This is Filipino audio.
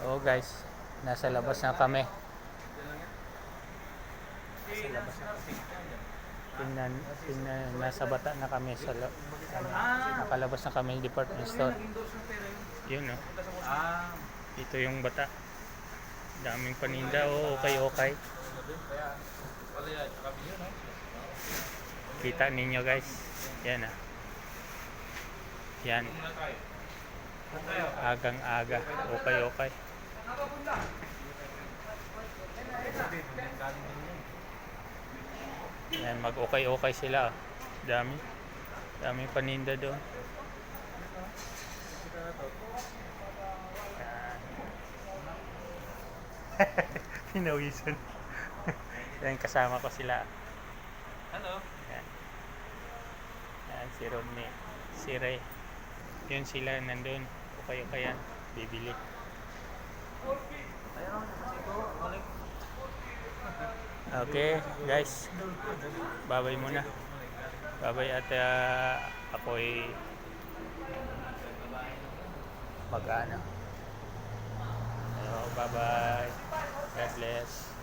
Oo guys, nasa labas na kami. Nasa labas na kami. Nasa bata na kami sa nakalabas na kami department store. Yun no. Ito yung bata. Daming paninda. Okay. Kita ninyo guys. Yan ah. Yan. Agang-aga. Okay. Yan, mag-okay sila. Daming paninda doon. Yan. Pinawisan. Yan, kasama ko sila. Hello. Yan, si Romney. Si Ray. Yun sila nandun. Okay yan. Bibili. Okay, guys. Babay muna. Babay at ako'y mag-ano. Bye-bye. God bless.